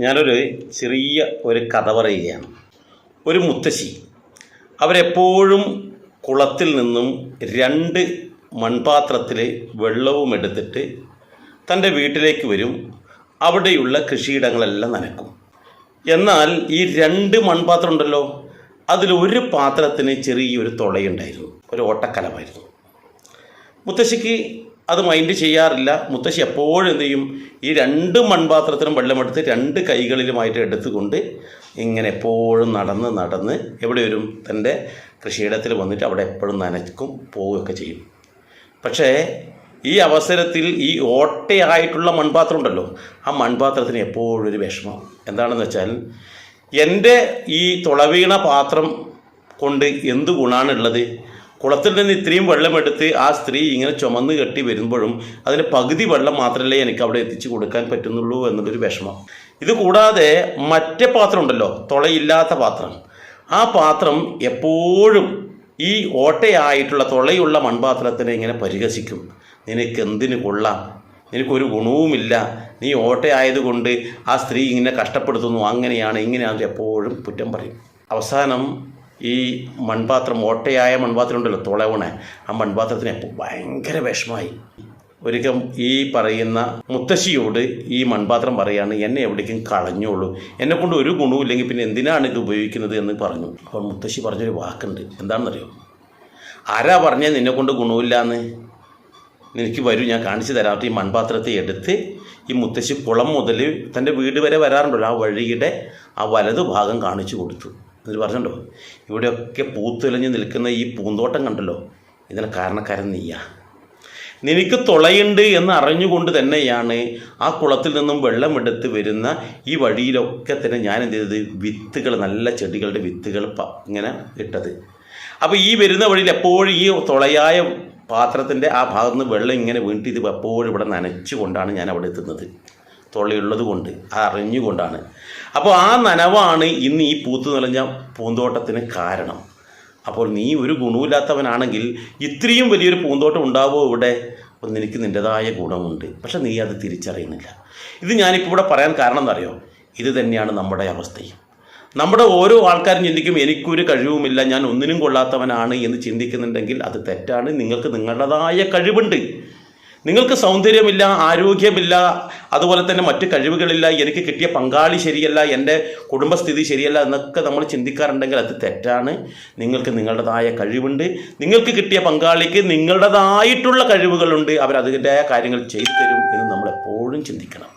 ഞാനൊരു ചെറിയ ഒരു കഥ പറയുകയാണ്. ഒരു മുത്തശ്ശി അവരെപ്പോഴും കുളത്തിൽ നിന്നും 2 മൺപാത്രത്തിൽ വെള്ളവും എടുത്തിട്ട് തൻ്റെ വീട്ടിലേക്ക് വരും. അവിടെയുള്ള കൃഷിയിടങ്ങളെല്ലാം നനക്കും. എന്നാൽ ഈ 2 മൺപാത്രം ഉണ്ടല്ലോ, അതിലൊരു പാത്രത്തിന് ചെറിയൊരു തുളയുണ്ടായിരുന്നു, ഒരു ഓട്ടക്കലമായിരുന്നു. മുത്തശ്ശിക്ക് അത് മൈൻഡ് ചെയ്യാറില്ല. മുത്തശ്ശി എപ്പോഴും എന്ത് ചെയ്യും, ഈ 2 മൺപാത്രത്തിനും വെള്ളമെടുത്ത് 2 കൈകളിലുമായിട്ട് എടുത്തുകൊണ്ട് ഇങ്ങനെ എപ്പോഴും നടന്ന് എവിടെ വരും, തൻ്റെ കൃഷിയിടത്തിൽ വന്നിട്ട് അവിടെ എപ്പോഴും നനയ്ക്കും, പോവുകയൊക്കെ ചെയ്യും. പക്ഷേ ഈ അവസരത്തിൽ ഈ ഓട്ടയായിട്ടുള്ള മൺപാത്രം ഉണ്ടല്ലോ, ആ മൺപാത്രത്തിന് എപ്പോഴും ഒരു വിഷമം. എന്താണെന്ന് വെച്ചാൽ, എൻ്റെ ഈ തുളവീണ പാത്രം കൊണ്ട് എന്ത് ഗുണമാണുള്ളത്? കുളത്തിൽ നിന്ന് ഇത്രയും വെള്ളമെടുത്ത് ആ സ്ത്രീ ഇങ്ങനെ ചുമന്ന് കെട്ടി വരുമ്പോഴും അതിന് പകുതി വെള്ളം മാത്രമല്ലേ എനിക്ക് അവിടെ എത്തിച്ചു കൊടുക്കാൻ പറ്റുന്നുള്ളൂ എന്നുള്ളൊരു വിഷമം. ഇത് കൂടാതെ മറ്റേ പാത്രം ഉണ്ടല്ലോ, തുളയില്ലാത്ത പാത്രം, ആ പാത്രം എപ്പോഴും ഈ ഓട്ടയായിട്ടുള്ള തുളയുള്ള മൺപാത്രത്തിനെ ഇങ്ങനെ പരിഹസിക്കും. നിനക്ക് എന്തിന് കൊള്ളാം, നിനക്കൊരു ഗുണവുമില്ല, നീ ഓട്ടയായതുകൊണ്ട് ആ സ്ത്രീ ഇങ്ങനെ കഷ്ടപ്പെടുത്തുന്നു, അങ്ങനെയാണ് ഇങ്ങനെയാണ് എപ്പോഴും കുറ്റം പറയും. അവസാനം ഈ മൺപാത്രം, ഓട്ടയായ മൺപാത്രം ഉണ്ടല്ലോ, തുളവണ, ആ മൺപാത്രത്തിന് എപ്പോൾ ഭയങ്കര വിഷമായി. ഒരിക്കൽ ഈ പറയുന്ന മുത്തശ്ശിയോട് ഈ മൺപാത്രം പറയാണ്, എന്നെ എവിടേക്കും കളഞ്ഞോളൂ, എന്നെക്കൊണ്ട് ഒരു ഗുണവും ഇല്ലെങ്കിൽ പിന്നെ എന്തിനാണ് ഇത് ഉപയോഗിക്കുന്നത് എന്ന് പറഞ്ഞു. അപ്പോൾ മുത്തശ്ശി പറഞ്ഞൊരു വാക്കുണ്ട്, എന്താണെന്നറിയോ? ആരാ പറഞ്ഞാൽ നിന്നെക്കൊണ്ട് ഗുണമില്ല എന്ന്? എനിക്ക് വരൂ, ഞാൻ കാണിച്ചു തരാം. ഈ മൺപാത്രത്തെ എടുത്ത് ഈ മുത്തശ്ശി കുളം മുതൽ തൻ്റെ വീട് വരെ വരാറുണ്ടല്ലോ, ആ വഴിയുടെ ആ വലതു ഭാഗം കാണിച്ചു കൊടുത്തു. എന്നിട്ട് പറഞ്ഞിട്ടുണ്ടോ, ഇവിടെയൊക്കെ പൂത്തുലഞ്ഞ് നിൽക്കുന്ന ഈ പൂന്തോട്ടം കണ്ടല്ലോ, ഇതിന് കാരണക്കാരൻ നീയാ. നിനക്ക് തുളയുണ്ട് എന്ന് അറിഞ്ഞുകൊണ്ട് തന്നെയാണ് ആ കുളത്തിൽ നിന്നും വെള്ളമെടുത്ത് വരുന്ന ഈ വഴിയിലൊക്കെ തന്നെ ഞാൻ എന്ത് ചെയ്തത്, വിത്തുകൾ, നല്ല ചെടികളുടെ വിത്തുകൾ ഇങ്ങനെ ഇട്ടത്. അപ്പോൾ ഈ വരുന്ന വഴിയിൽ എപ്പോഴും ഈ തുളയായ പാത്രത്തിൻ്റെ ആ ഭാഗത്ത് നിന്ന് വെള്ളം ഇങ്ങനെ വീണിട്ട് ഇത് എപ്പോഴും ഇവിടെ നനച്ചുകൊണ്ടാണ് ഞാൻ അവിടെ എത്തുന്നത്, തുളയുള്ളത് കൊണ്ട്, അറിഞ്ഞുകൊണ്ടാണ്. അപ്പോൾ ആ നനവാണ് ഇന്ന് ഈ പൂത്തു നിറഞ്ഞ പൂന്തോട്ടത്തിന് കാരണം. അപ്പോൾ നീ ഒരു ഗുണമില്ലാത്തവനാണെങ്കിൽ ഇത്രയും വലിയൊരു പൂന്തോട്ടം ഉണ്ടാവുമോ ഇവിടെ? അപ്പോൾ നിനക്ക് നിൻ്റെതായ ഗുണമുണ്ട്, പക്ഷെ നീ അത് തിരിച്ചറിയുന്നില്ല. ഇത് ഞാനിപ്പോൾ ഇവിടെ പറയാൻ കാരണം എന്നറിയോ? ഇത് തന്നെയാണ് നമ്മുടെ അവസ്ഥയും. നമ്മുടെ ഓരോ ആൾക്കാരും ചിന്തിക്കും, എനിക്കൊരു കഴിവുമില്ല, ഞാൻ ഒന്നിനും കൊള്ളാത്തവനാണ് എന്ന് ചിന്തിക്കുന്നുണ്ടെങ്കിൽ അത് തെറ്റാണ്. നിങ്ങൾക്ക് നിങ്ങളുടേതായ കഴിവുണ്ട്. നിങ്ങൾക്ക് സൗന്ദര്യമില്ല, ആരോഗ്യമില്ല, അതുപോലെ തന്നെ മറ്റ് കഴിവുകളില്ല, എനിക്ക് കിട്ടിയ പങ്കാളി ശരിയല്ല, എൻ്റെ കുടുംബസ്ഥിതി ശരിയല്ല എന്നൊക്കെ നമ്മൾ ചിന്തിക്കാറുണ്ടെങ്കിൽ അത് തെറ്റാണ്. നിങ്ങൾക്ക് നിങ്ങളുടേതായ കഴിവുണ്ട്. നിങ്ങൾക്ക് കിട്ടിയ പങ്കാളിക്ക് നിങ്ങളുടേതായിട്ടുള്ള കഴിവുകളുണ്ട്, അവരതിൻ്റെതായ കാര്യങ്ങൾ ചെയ്തു തരും എന്ന് നമ്മൾ എപ്പോഴും ചിന്തിക്കണം.